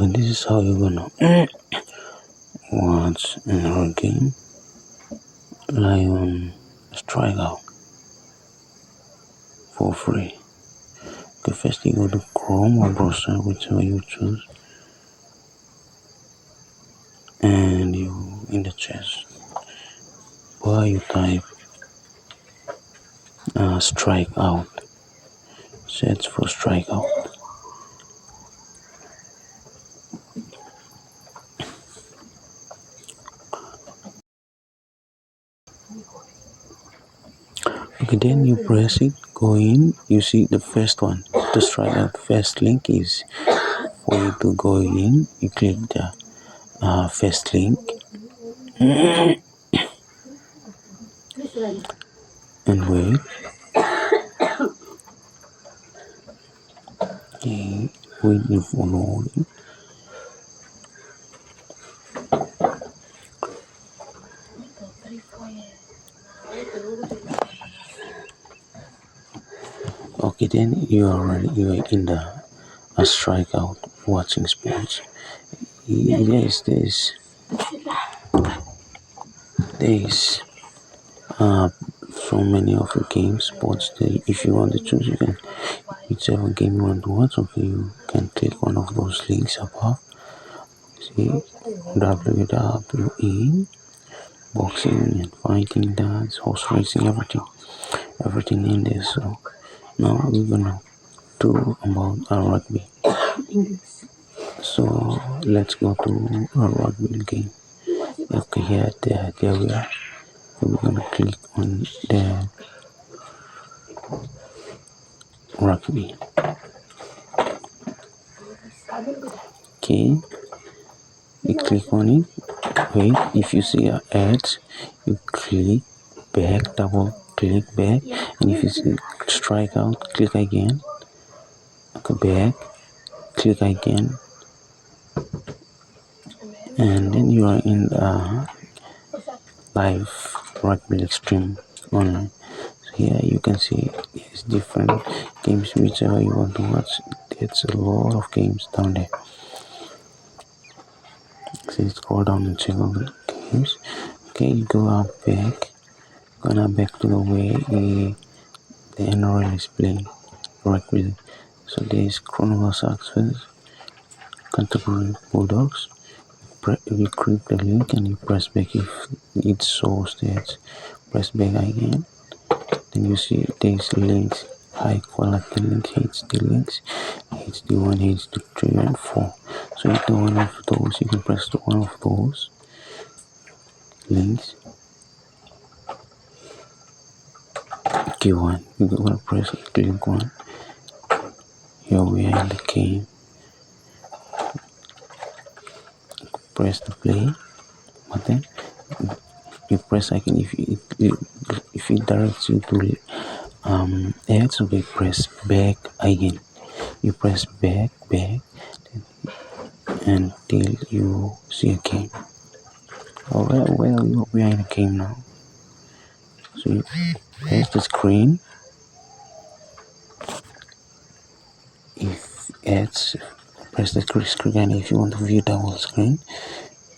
Okay, this is how you're gonna watch another game like on StrikeOut for free. Okay, first you go to Chrome or browser, whichever you choose, and you in the chest where you type StrikeOut, search for StrikeOut. Okay, then you press it, go in, you see the first one, the StrikeOut first link is for you to go in, you click the first link and wait. Okay, wait for loading. Okay, then you are in the StrikeOut watching sports. There's so many of the game sports that if you want to choose, you can whichever game you want to watch. Okay, you can click one of those links above. See, WWE, boxing and fighting, dance, horse racing, everything in there. So now we're gonna do about rugby. So let's go to a rugby game. Okay, here, there we are. So we're gonna click on the rugby. Okay, you click on it. Wait, if you see ads, you click back, double click back, and if you see StrikeOut, click again. Okay, back, click again, and then you are in the live rugby stream online. So here you can see there's different games, whichever you want to watch. There's a lot of games down there. So scroll down and check out the games. Okay, you go up back, back to the way the NRL is playing rugby. So there's Chronicles Access, Canterbury Bulldogs. You click the link and you press back. If it shows that, press back again. Then you see these links, high quality links, HD links, HD1, HD3 and 4. So if the one of those, you can press to one of those links. Okay, one, you're gonna press click one. Here we are in the game. Press the play button. You press again if it directs you to ads. Okay, press back again. You press back until you see a game. Alright, well, we are in a game now. So you press the screen. If ads, press the screen, and if you want to view the whole screen,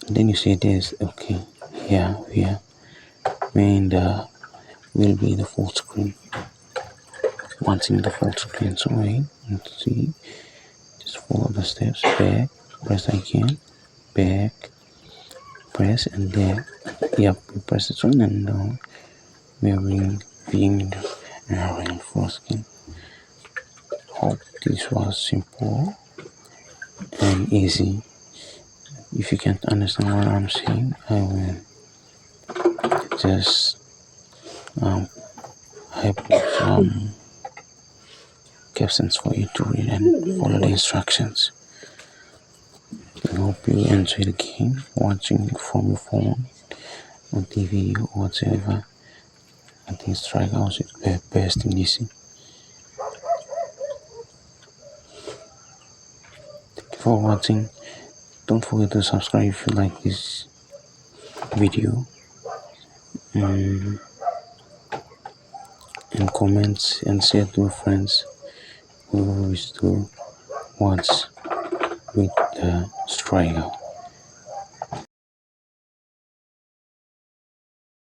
then you see this. Okay, yeah, and will be the full screen. Once in the full screen, so wait and see. Just follow the steps. Back, press again, back, press, and there. Yep, you press this one, and we are being the full screen. Hope this was simple and easy. If you can't understand what I'm saying, I will just I put some captions for you to read and follow the instructions. I hope you enjoy the game, watching from your phone, on TV, or whatever. I think StrikeOut is the best in this. Thank you for watching. Don't forget to subscribe if you like this video. And comment and share to your friends who wish to watch with StrikeOut.